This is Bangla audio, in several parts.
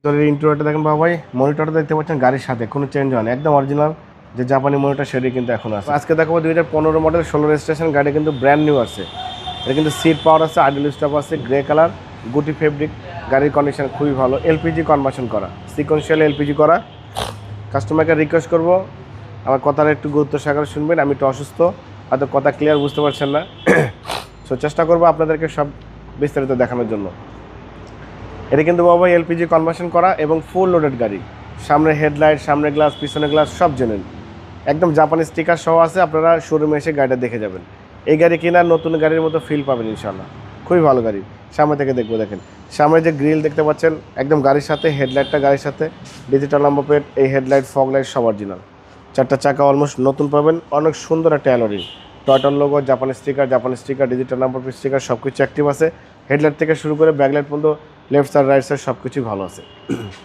তো ইন্টেরিয়রটা দেখেন বাবা ভাই, মনিটরটা দেখতে পাচ্ছেন গাড়ির সাথে কোনো চেঞ্জ হয় না, একদম অরিজিনাল যে জাপানি মনিটর সেটাই কিন্তু এখন আছে। আজকে দেখাবো 2015 মডেল 16 রেজিস্ট্রেশন গাড়ি, কিন্তু ব্র্যান্ড নিউ আছে। এটা কিন্তু সিট পাওয়ার আছে, আইডল স্টপ আছে, গ্রে কালার, গুটি ফেব্রিক। গাড়ির কন্ডিশন খুবই ভালো, এলপিজি কনভার্সন করা, সিকোয়েন্সিয়াল এলপিজি করা। কাস্টমারকে রিকোয়েস্ট করবো আমার কথাটা একটু গুরুত্ব সহকারে শুনবেন। আমি একটু অসুস্থ, হয়তো কথা ক্লিয়ার বুঝতে পারছেন না, সো চেষ্টা করবো আপনাদেরকে সব বিস্তারিত দেখানোর জন্য। এটা কিন্তু বাবা এলপিজি কনভার্সন করা এবং ফুল লোডেড গাড়ি। সামনে হেডলাইট, সামনে গ্লাস, পিছনে গ্লাস সব জেনুইন, একদম জাপানি স্টিকার সহ আছে। আপনারা শোরুমে এসে গাড়িটা দেখে যাবেন। এই গাড়ি কেনার নতুন গাড়ির মতো ফিল পাবেন ইনশাল্লাহ, খুবই ভালো গাড়ি। সামনে থেকে দেখবো, দেখেন সামনে যে গ্রিল দেখতে পাচ্ছেন একদম গাড়ির সাথে, হেডলাইটটা গাড়ির সাথে, ডিজিটাল নাম্বার প্লেট, এই হেডলাইট, ফগ লাইট সব অরিজিনাল। চারটা চাকা অলমোস্ট নতুন পাবেন, অনেক সুন্দর একটা অ্যালোরিং, টয়টার লোগো, জাপানি sticker, digital number plate sticker সব কিছু অ্যাক্টিভ আছে। হেডলাইট থেকে শুরু করে ব্যাকলাইট পর্যন্ত, লেফট সাইড রাইট সাইড সব কিছুই ভালো আছে,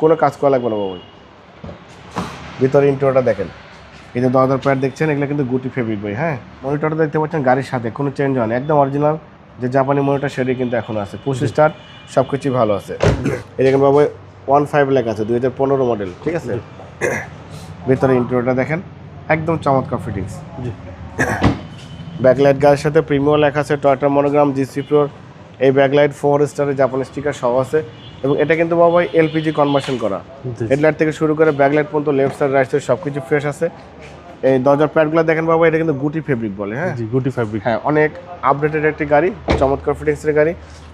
কোনো কাজ করা লাগবে না বাবু। ভিতরে ইন্টেরিয়রটা দেখেন, এই যে দরজার প্যাড দেখছেন এগুলো কিন্তু গুটি ফেব্রিক ভাই। হ্যাঁ, মনিটরটা দেখতে পাচ্ছেন গাড়ির সাথে কোনো চেঞ্জ হয় না, একদম অরিজিনাল যে জাপানি মনিটর সেটাই কিন্তু এখন আছে। 25 স্টার সব কিছুই ভালো আছে। এই দেখেন বাবু 15 লেখা আছে, 2015 মডেল, ঠিক আছে। ভিতরে ইন্টেরিয়রটা দেখেন একদম চমৎকার ফিটিংস। ব্যাকলাইট গাড়ির সাথে প্রিমিয়াম লেখা আছে, টয়টা মনোগ্রাম, জিসি প্রোর। এই ব্যাকলাইট 4 স্টারের জাপানি স্টিকার সহ আছে। এবং এটা কিন্তু বাবা এলপিজি কনভার্সন করা, হেডলাইট থেকে শুরু করে ব্যাকলাইট পর্যন্ত, লেফট সাইড রাইট সাইড সব কিছু ফ্রেশ আছে। এই দরজার প্যাডগুলো দেখেন বাবা, এটা কিন্তু গুটি ফেব্রিক বলে। হ্যাঁ, গুটি ফেব্রিক, হ্যাঁ, অনেক আপডেটেড একটি গাড়ি, চমৎকার ফিটিংসের গাড়ি।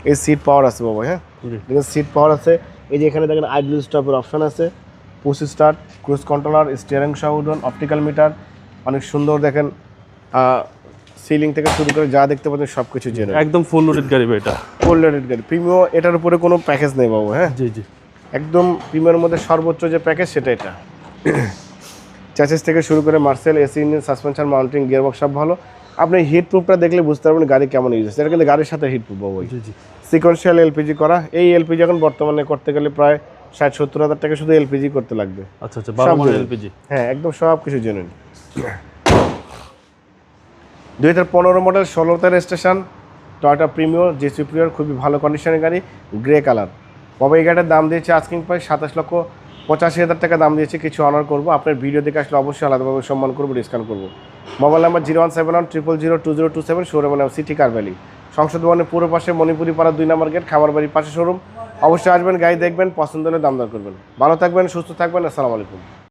এই সিট পাওয়ার আছে বাবা। হ্যাঁ, দেখেন সিট পাওয়ার আছে। এই যে এখানে দেখেন আইডল স্টপের অপশন আছে, push start, cruise controller, steering সহ উডন, অপটিক্যাল মিটার, অনেক সুন্দর। দেখেন সিলিং থেকে শুরু করে যা দেখতে পাচ্ছেন সব কিছু জেনে, একদম ফুল লোডেড গাড়ি এটা, ফুল লোডেড গাড়ি প্রিমিয়াম। এটার উপরে কোনো প্যাকেজ নেই বাবু। হ্যাঁ, জি জি, একদম প্রিমিয়ামের মধ্যে সর্বোচ্চ যে প্যাকেজ সেটা এটা। চ্যাসিস থেকে শুরু করে Marcel, AC engine, suspension, mounting, gearbox সব ভালো। আপনি হিট প্রুফটা দেখলে বুঝতে পারবেন গাড়ি কেমন ইউজ হচ্ছে। এটা কিন্তু গাড়ির সাথে হিট প্রুফ বাবু। জি জি, সিকোয়েন্সিয়াল এলপিজি করা। এই এলপিজি এখন বর্তমানে করতে গেলে প্রায় 60-70 হাজার টাকা শুধু এলপিজি করতে লাগবে। আচ্ছা আচ্ছা, 12 মডেল এলপিজি। হ্যাঁ, একদম সব কিছু জেনুইন। 2015 মডেল 16তে registration, Toyota premier, GC premier, খুবই ভালো কন্ডিশনের গাড়ি, গ্রে কালার। বাবা এই গাড়িটার দাম দিয়েছে আজকিং প্রায় 27,85,000 টাকা দাম দিয়েছে। কিছু অনার করবো, আপনার ভিডিও দেখে আসলে অবশ্যই আলাদাভাবে সম্মান করবো, ডিসকাউন্ট করবো। মোবাইল নাম্বার 01710002027, শোরুমের নাম সিটি কার ভ্যালি, সংসদ ভবনের পুরো পাশে, মণিপুরি পাড়া 2 নম্বর গেট, খামার বাড়ির পাশে শোরুম। অবশ্যই আসবেন, গাড়ি দেখবেন, পছন্দ হলে দাম দর করবেন। ভালো থাকবেন, সুস্থ থাকবেন, আসসালামু আলাইকুম।